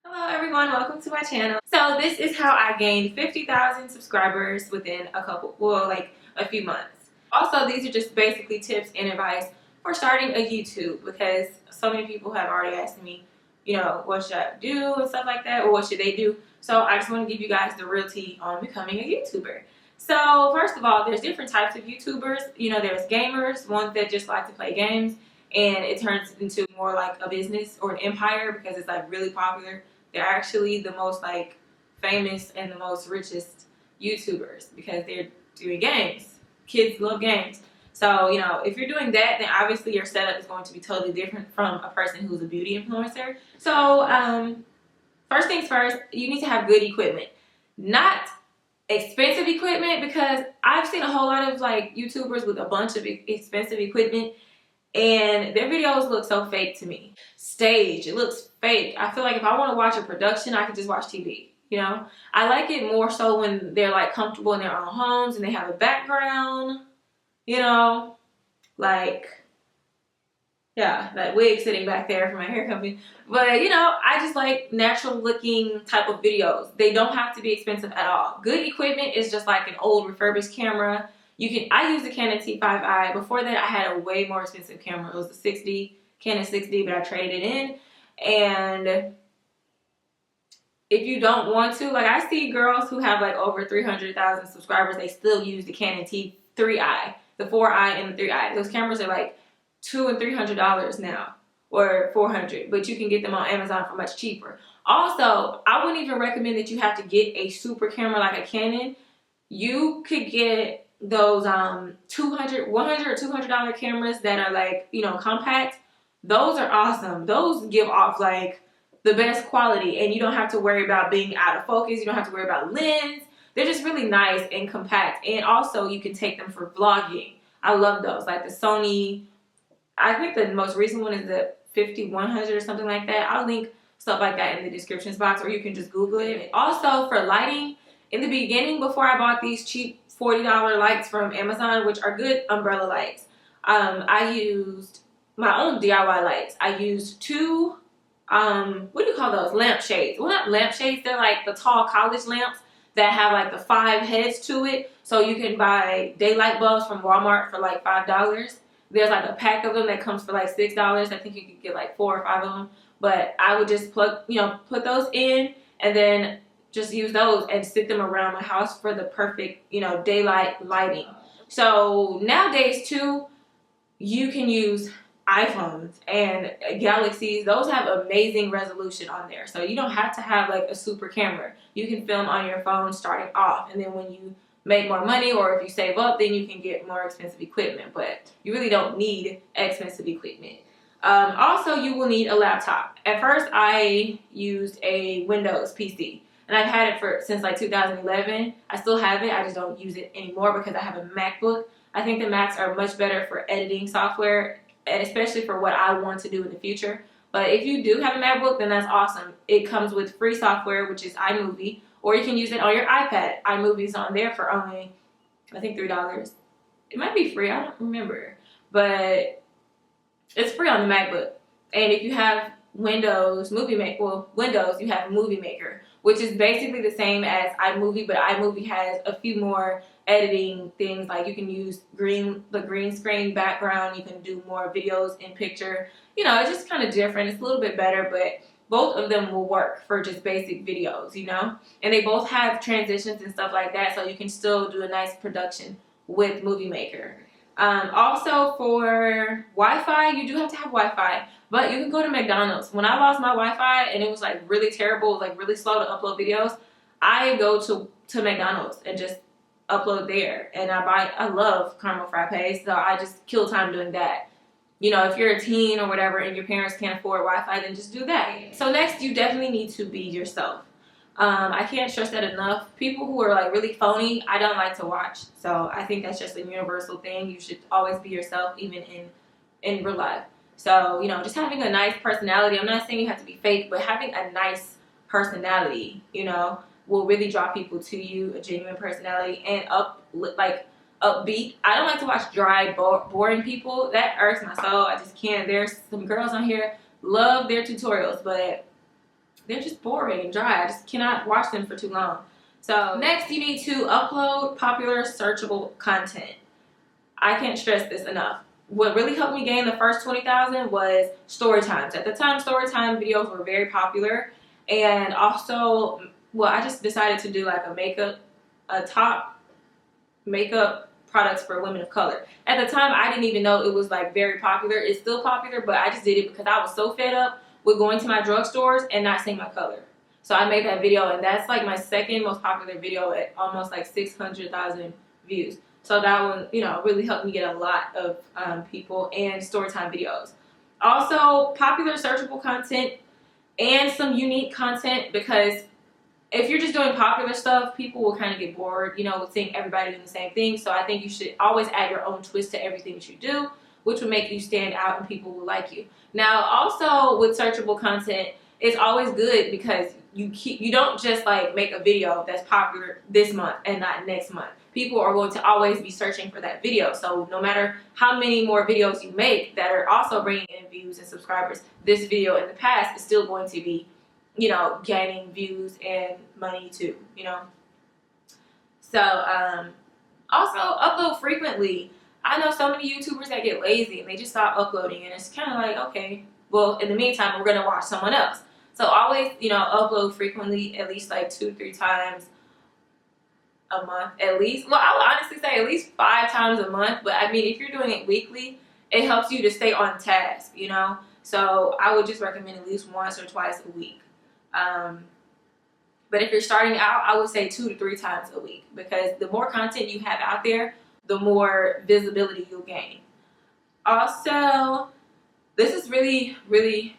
Hello everyone, welcome to my channel. So this is how I gained 50,000 subscribers within a few months. Also, these are just basically tips and advice for starting a YouTube because so many people have already asked me, what should I do and stuff like that, or what should they do? So I just want to give you guys the real tea on becoming a YouTuber. So first of all, there's different types of YouTubers. There's gamers, ones that just like to play games, and it turns into more like a business or an empire because it's like really popular. They're actually the most like famous and the most richest YouTubers because they're doing games. Kids love games. So, if you're doing that, then obviously your setup is going to be totally different from a person who's a beauty influencer. So, first things first, you need to have good equipment. Not expensive equipment, because I've seen a whole lot of like YouTubers with a bunch of expensive equipment and their videos look so fake to me. Stage, it looks fake. I feel like if I want to watch a production, I could just watch TV. I like it more so when they're like comfortable in their own homes and they have a background, you know, like, yeah, that wig sitting back there for my hair company. But, I just like natural looking type of videos. They don't have to be expensive at all. Good equipment is just like an old refurbished camera. I use the Canon T5i. Before that, I had a way more expensive camera. It was the Canon 6D, but I traded it in. And if you don't want to, like, I see girls who have like over 300,000 subscribers, they still use the Canon T3i, the 4i and the 3i. Those cameras are like $200 and $300 now, or $400, but you can get them on Amazon for much cheaper. Also, I wouldn't even recommend that you have to get a super camera like a Canon. You could get those $100 or $200 cameras that are like, compact. Those are awesome. Those give off like the best quality, and you don't have to worry about being out of focus. You don't have to worry about lens. They're just really nice and compact, and also you can take them for vlogging. I love those, like the Sony. I think the most recent one is the 5100 or something like that. I'll link stuff like that in the descriptions box, or you can just Google it. Also, for lighting, in the beginning, before I bought these cheap $40 lights from Amazon, which are good umbrella lights, I used my own DIY lights. I used two, what do you call those? Lampshades. Well, not lampshades. They're like the tall college lamps that have like the 5 heads to it. So you can buy daylight bulbs from Walmart for like $5. There's like a pack of them that comes for like $6. I think you could get like 4 or 5 of them. But I would just put those in and then just use those and stick them around my house for the perfect, daylight lighting. So nowadays too, you can use iPhones and Galaxies. Those have amazing resolution on there. So you don't have to have like a super camera. You can film on your phone starting off, and then when you make more money or if you save up, then you can get more expensive equipment, but you really don't need expensive equipment. Also, you will need a laptop. At first, I used a Windows PC, and I've had it since like 2011. I still have it. I just don't use it anymore because I have a MacBook. I think the Macs are much better for editing software, and especially for what I want to do in the future. But if you do have a MacBook, then that's awesome. It comes with free software, which is iMovie, or you can use it on your iPad. iMovie's on there for only, I think, $3. It might be free, I don't remember. But it's free on the MacBook. And if you have Windows, Windows, you have Movie Maker, which is basically the same as iMovie, but iMovie has a few more editing things. Like you can use the green screen background, you can do more videos in picture. It's just kind of different. It's a little bit better, but both of them will work for just basic videos, and they both have transitions and stuff like that, so you can still do a nice production with Movie Maker. Also, for Wi-Fi, you do have to have Wi-Fi, but you can go to McDonald's. When I lost my Wi-Fi and it was like really terrible, like really slow to upload videos, I go to McDonald's and just upload there. And I love caramel frappes, so I just kill time doing that. If you're a teen or whatever and your parents can't afford Wi-Fi, then just do that. So next, you definitely need to be yourself. I can't stress that enough. People who are like really phony, I don't like to watch. So I think that's just a universal thing. You should always be yourself, even in real life. So, just having a nice personality. I'm not saying you have to be fake, but having a nice personality, will really draw people to you, a genuine personality, and upbeat. I don't like to watch dry, boring people. That irks my soul. I just can't. There's some girls on here, love their tutorials, but they're just boring and dry. I just cannot watch them for too long. So next, you need to upload popular searchable content. I can't stress this enough. What really helped me gain the first 20,000 was story times. At the time, story time videos were very popular. And also, well, I just decided to do like a top makeup products for women of color. At the time, I didn't even know it was like very popular. It's still popular, but I just did it because I was so fed up with going to my drugstores and not seeing my color. So I made that video, and that's like my second most popular video at almost like 600,000 views. So that one, you know, really helped me get a lot of people and storytime videos. Also, popular searchable content and some unique content, because if you're just doing popular stuff, people will kind of get bored, you know, with seeing everybody doing the same thing. So I think you should always add your own twist to everything that you do, which will make you stand out and people will like you. Now, also with searchable content, it's always good because you don't just like make a video that's popular this month and not next month. People are going to always be searching for that video. So no matter how many more videos you make that are also bringing in views and subscribers, this video in the past is still going to be, you know, gaining views and money too, you know. So also upload frequently. I know so many YouTubers that get lazy and they just stop uploading, and it's kind of like, okay, well, in the meantime, we're gonna watch someone else. So always, you know, upload frequently, at least like 2-3 times a month at least. Well, I would honestly say at least 5 times a month, but I mean, if you're doing it weekly, it helps you to stay on task, you know. So I would just recommend at least once or twice a week. But if you're starting out, I would say 2 to 3 times a week, because the more content you have out there, the more visibility you'll gain. Also, this is really, really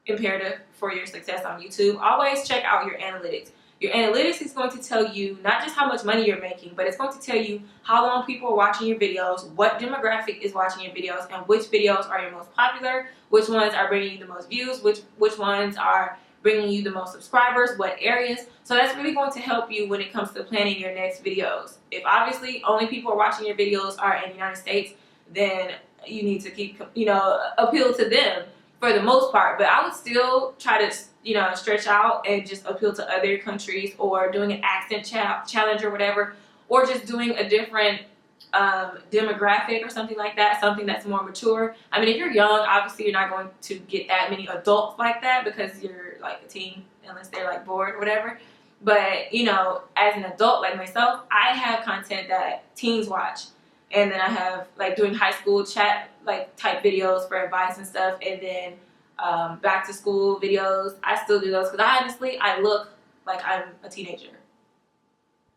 imperative for your success on YouTube. Always check out your analytics. Your analytics is going to tell you not just how much money you're making, but it's going to tell you how long people are watching your videos, what demographic is watching your videos, and which videos are your most popular, which ones are bringing you the most views, which ones are bringing you the most subscribers, what areas. So that's really going to help you when it comes to planning your next videos. If obviously only people are watching your videos are in the United States, then you need to keep, you know, appeal to them for the most part. But I would still try to, you know, stretch out and just appeal to other countries, or doing an accent challenge or whatever, or just doing a different demographic or something like that, something that's more mature. I mean, if you're young, obviously you're not going to get that many adults like that, because you're like a teen, unless they're like bored or whatever. But, you know, as an adult like myself, I have content that teens watch, and then I have like doing high school chat like type videos for advice and stuff, and then back to school videos. I still do those because honestly I look like I'm a teenager.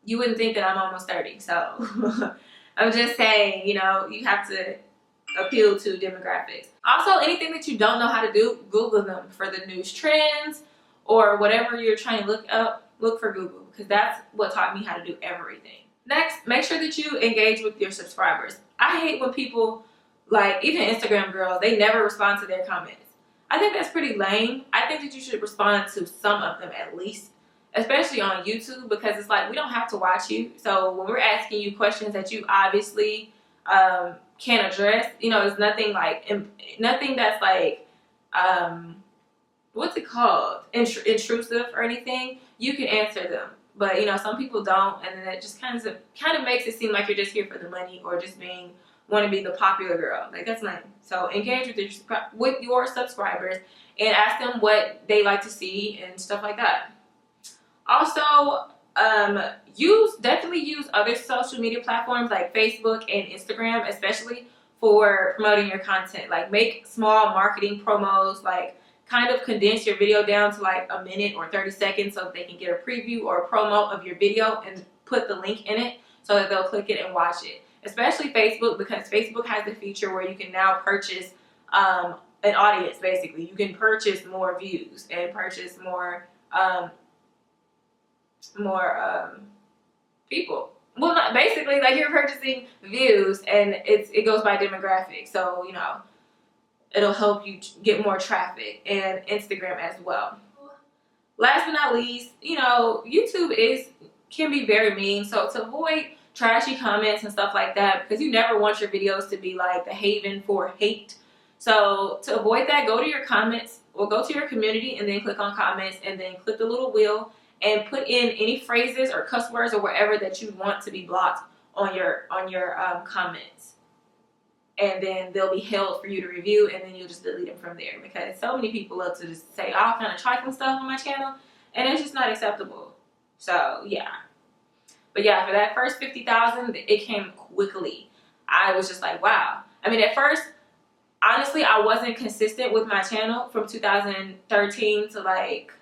You wouldn't think that I'm almost 30, so I'm just saying, you know, you have to appeal to demographics. Also, anything that you don't know how to do, Google them for the news trends or whatever you're trying to look up. Look for Google, because that's what taught me how to do everything. Next, make sure that you engage with your subscribers. I hate when people, like even Instagram girls, they never respond to their comments. I think that's pretty lame. I think that you should respond to some of them at least, especially on YouTube, because it's like we don't have to watch you. So when we're asking you questions that you obviously can't address, you know, it's nothing like, nothing that's like, what's it called? Intrusive or anything, you can answer them. But, you know, some people don't, and then it just kind of makes it seem like you're just here for the money, or just want to be the popular girl. Like, that's lame. So engage with your subscribers and ask them what they like to see and stuff like that. Also, definitely use other social media platforms like Facebook and Instagram, especially for promoting your content. Like, make small marketing promos, like kind of condense your video down to like a minute or 30 seconds so that they can get a preview or a promo of your video, and put the link in it so that they'll click it and watch it. Especially Facebook, because Facebook has the feature where you can now purchase an audience. Basically, you can purchase more views and purchase more people. Well, not basically, like, you're purchasing views, and it goes by demographic. So, you know, it'll help you get more traffic, and Instagram as well. Last but not least, you know, YouTube can be very mean. So to avoid trashy comments and stuff like that, because you never want your videos to be like the haven for hate, So to avoid that, go to your comments, or go to your community and then click on comments, and then click the little wheel and put in any phrases or cuss words or whatever that you want to be blocked on your comments. And then they'll be held for you to review, and then you'll just delete them from there, because so many people love to just say all kind of trifling stuff on my channel, and it's just not acceptable. So yeah. But yeah, for that first 50,000, it came quickly. I was just like, wow. I mean, at first, honestly, I wasn't consistent with my channel from 2013 to like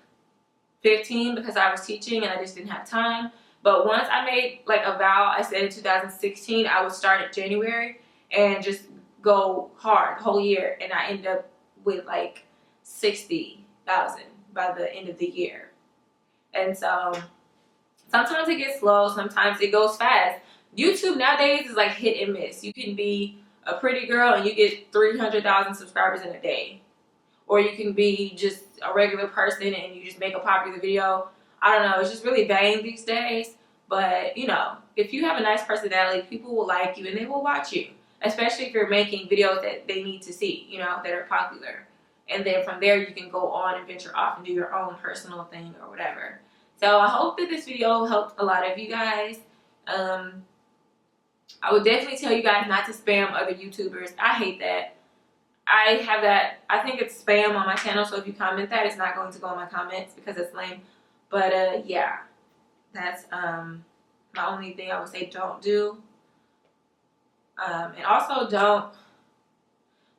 15 because I was teaching and I just didn't have time. But once I made like a vow, I said in 2016 I would start in January and just go hard the whole year, and I ended up with like 60,000 by the end of the year. And so sometimes it gets slow, sometimes it goes fast. YouTube nowadays is like hit and miss. You can be a pretty girl and you get 300,000 subscribers in a day, or you can be just a regular person and you just make a popular video. I don't know, it's just really vain these days. But you know, if you have a nice personality, people will like you and they will watch you, especially if you're making videos that they need to see, you know, that are popular. And then from there you can go on and venture off and do your own personal thing or whatever. So I hope that this video helped a lot of you guys. I would definitely tell you guys not to spam other YouTubers. I hate that. I have that, I think it's spam on my channel, so if you comment that, it's not going to go in my comments because it's lame. But yeah, that's my only thing I would say don't do. And also don't,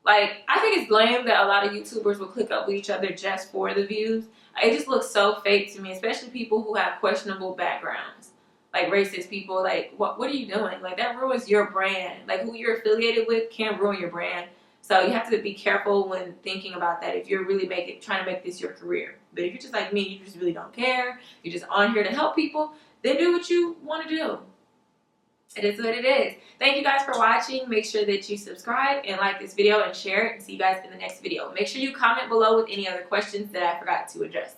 like, I think it's lame that a lot of YouTubers will click up with each other just for the views. It just looks so fake to me, especially people who have questionable backgrounds. Like racist people, like, what are you doing? Like, that ruins your brand. Like, who you're affiliated with can ruin your brand. So you have to be careful when thinking about that if you're really trying to make this your career. But if you're just like me, you just really don't care, you're just on here to help people, then do what you want to do. It is what it is. Thank you guys for watching. Make sure that you subscribe and like this video and share it, and see you guys in the next video. Make sure you comment below with any other questions that I forgot to address.